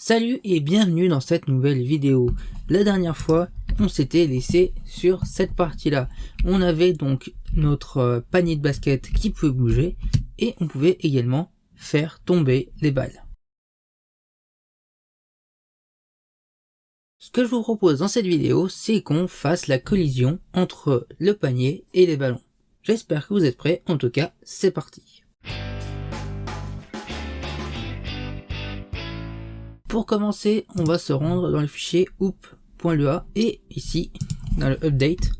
Salut et bienvenue dans cette nouvelle vidéo. La dernière fois, on s'était laissé sur cette partie-là. On avait donc notre panier de basket qui pouvait bouger et on pouvait également faire tomber les balles. Ce que je vous propose dans cette vidéo, c'est qu'on fasse la collision entre le panier et les ballons. J'espère que vous êtes prêts, en tout cas, c'est parti. Pour commencer, on va se rendre dans le fichier hoop.lua et ici, dans le update,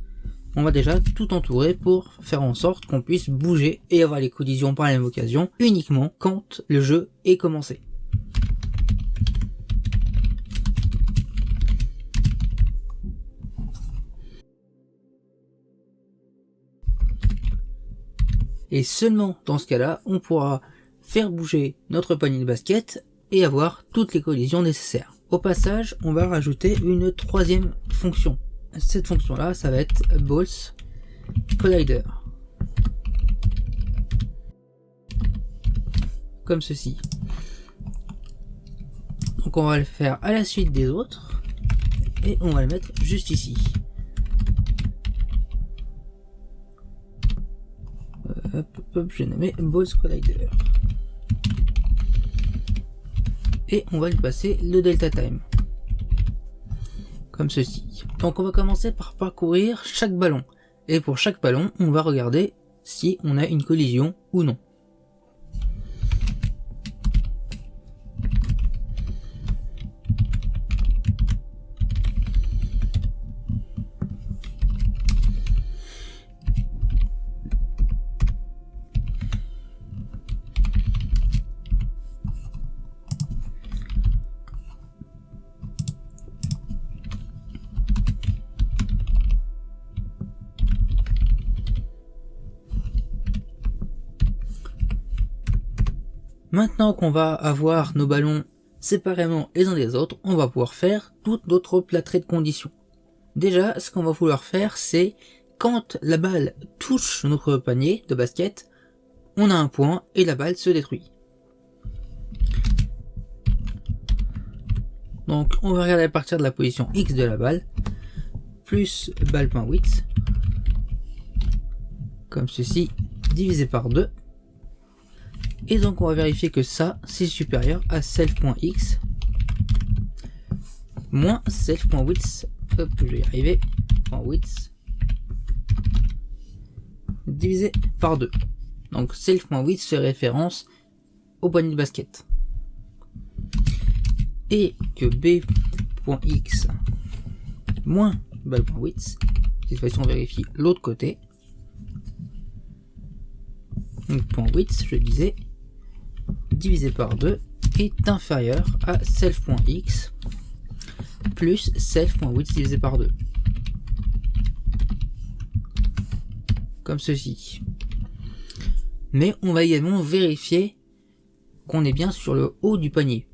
on va déjà tout entourer pour faire en sorte qu'on puisse bouger et avoir les collisions par la même occasion uniquement quand le jeu est commencé. Et seulement dans ce cas-là, on pourra faire bouger notre panier de basket et avoir toutes les collisions nécessaires. Au passage, on va rajouter une troisième fonction. Cette fonction-là, ça va être Balls Collider. Comme ceci. Donc on va le faire à la suite des autres. Et on va le mettre juste ici. J'ai nommé Balls Collider. Et on va lui passer le delta time. Comme ceci. Donc on va commencer par parcourir chaque ballon. Et pour chaque ballon, on va regarder si on a une collision ou non. Maintenant qu'on va avoir nos ballons séparément les uns des autres, on va pouvoir faire toute notre plâtrée de conditions. Déjà, ce qu'on va vouloir faire, c'est quand la balle touche notre panier de basket, on a un point et la balle se détruit. Donc on va regarder à partir de la position X de la balle, plus balle.width, comme ceci, divisé par 2. Et donc on va vérifier que ça c'est supérieur à self.x moins self.width, hop je vais y arriver, .width divisé par 2. Donc self.width fait référence au panier de basket. Et que b.x moins balle.width, cette fois-ci on vérifie l'autre côté. Donc .width, je disais, divisé par 2 est inférieur à self.x plus self.width divisé par 2. Comme ceci. Mais on va également vérifier qu'on est bien sur le haut du panier.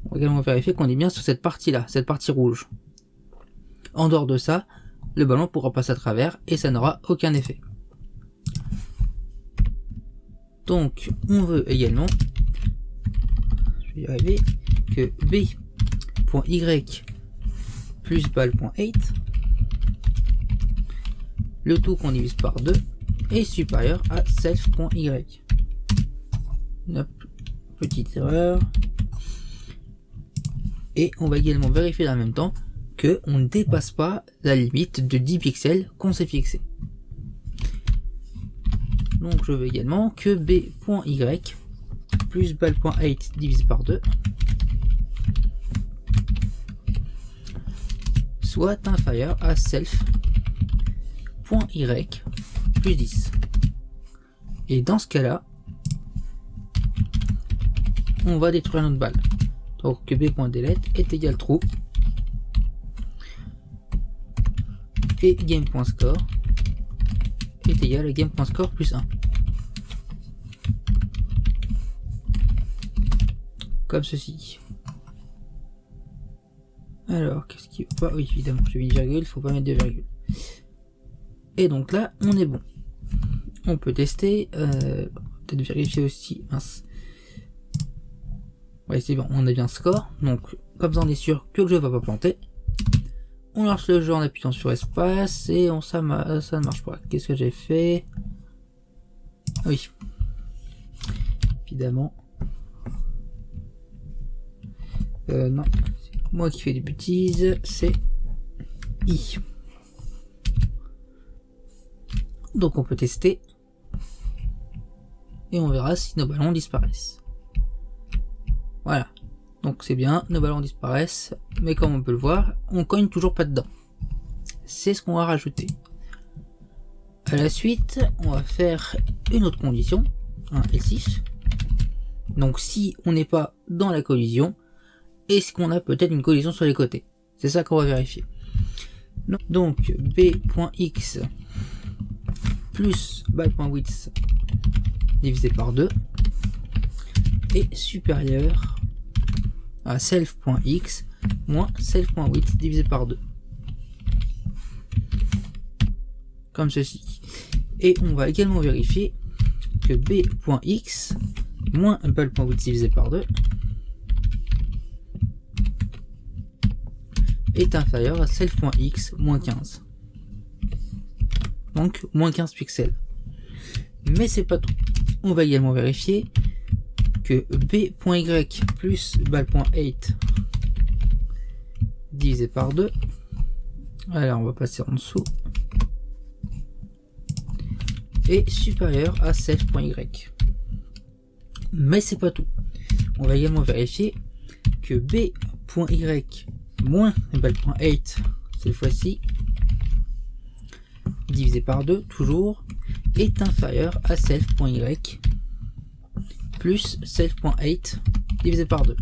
On va également vérifier qu'on est bien sur cette partie-là, cette partie rouge. En dehors de ça, le ballon pourra passer à travers et ça n'aura aucun effet. Donc on veut également, je vais y arriver, que b.y plus balle.8, le tout qu'on divise par 2, est supérieur à self.y. Hop, petite erreur. Et on va également vérifier en même temps que on ne dépasse pas la limite de 10 pixels qu'on s'est fixé. Donc je veux également que b.y plus balle.8 divisé par 2 soit inférieur à self.y plus 10. Et dans ce cas-là, on va détruire notre balle. Donc que b.delete est égal true et game.score est égal à game.score plus 1. Comme ceci. Alors, qu'est-ce qui va pas? Oui, évidemment, j'ai mis une virgule, il faut pas mettre de virgule. Et donc là, on est bon. On peut tester, peut-être vérifier aussi, mince, Ouais, c'est bon, on a bien le score. Donc, comme ça, on est sûr que le jeu va pas planter. On lance le jeu en appuyant sur espace et ça ne marche pas. Qu'est-ce que j'ai fait? Oui. Évidemment. Non. C'est moi qui fais des bêtises. C'est I. Donc on peut tester. Et on verra si nos ballons disparaissent. Voilà. Donc c'est bien, nos ballons disparaissent. Mais comme on peut le voir, on cogne toujours pas dedans. C'est ce qu'on va rajouter. À la suite, on va faire une autre condition. Un L6. Donc si on n'est pas dans la collision, est-ce qu'on a peut-être une collision sur les côtés? C'est ça qu'on va vérifier. Donc b.x plus ball.width divisé par 2 est supérieur à self.x moins self.width divisé par 2. Comme ceci. Et on va également vérifier que b.x moins ball.width divisé par 2 est inférieur à self.x moins 15. Donc moins 15 pixels. Mais c'est pas tout. On va également vérifier que b.y plus ball.8 divisé par 2. Alors on va passer en dessous. Est supérieur à self.y. Mais c'est pas tout. On va également vérifier que b.y moins ball.8 cette fois-ci divisé par 2 toujours est inférieur à self.y plus self.8 divisé par 2.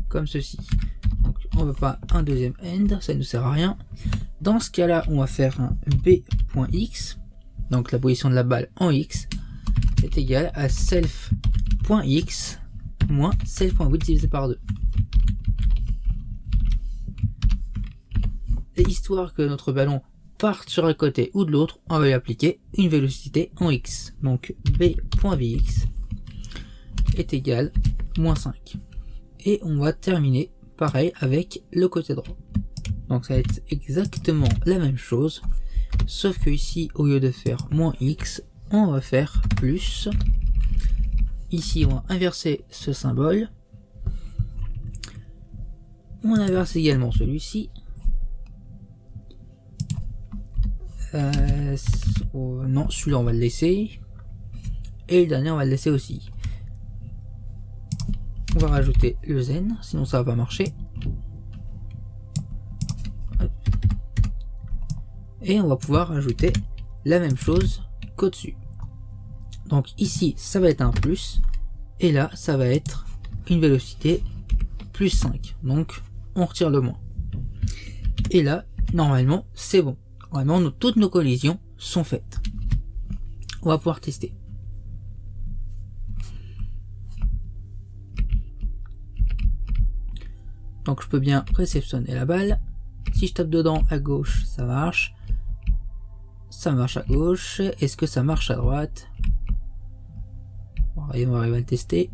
Comme ceci. Donc on ne veut pas un deuxième end, ça ne nous sert à rien. Dans ce cas là on va faire un b.x, donc la position de la balle en x est égale à self.x moins self.width divisé par 2. Et histoire que notre ballon parte sur un côté ou de l'autre, on va lui appliquer une vélocité en x. Donc b.vx est égal à moins 5. Et on va terminer pareil avec le côté droit. Donc ça va être exactement la même chose, sauf que ici au lieu de faire moins x, on va faire plus. Ici on va inverser ce symbole. On inverse également celui-ci. Non, celui-là on va le laisser. Et le dernier on va le laisser aussi. On va rajouter le zen, sinon ça va pas marcher. Et on va pouvoir rajouter la même chose qu'au-dessus. Donc ici ça va être un plus. Et là ça va être une vélocité plus 5. Donc on retire le moins. Et là normalement c'est bon. Normalement toutes nos collisions sont faites. On va pouvoir tester. Donc je peux bien réceptionner la balle. Si je tape dedans à gauche, ça marche. Ça marche à gauche. Est-ce que ça marche à droite? On va arriver à le tester.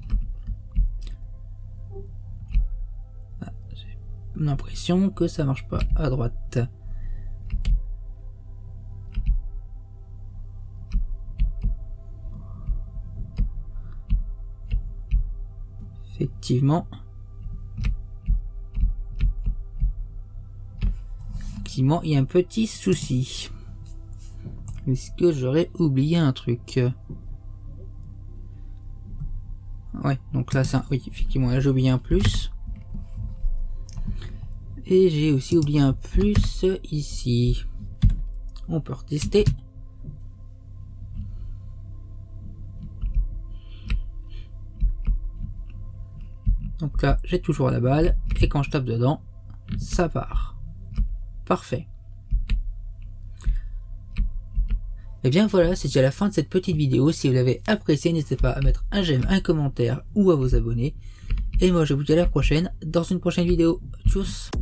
J'ai l'impression que ça marche pas à droite. Effectivement. Il y a un petit souci. Est-ce que j'aurais oublié un truc? Ouais, donc là, oui, effectivement, là j'ai oublié un plus. Et j'ai aussi oublié un plus ici. On peut retester. Donc là, j'ai toujours la balle. Et quand je tape dedans, ça part. Parfait. Et bien voilà, c'est déjà la fin de cette petite vidéo. Si vous l'avez appréciée, n'hésitez pas à mettre un j'aime, un commentaire ou à vous abonner. Et moi je vous dis à la prochaine dans une prochaine vidéo. Tchuss!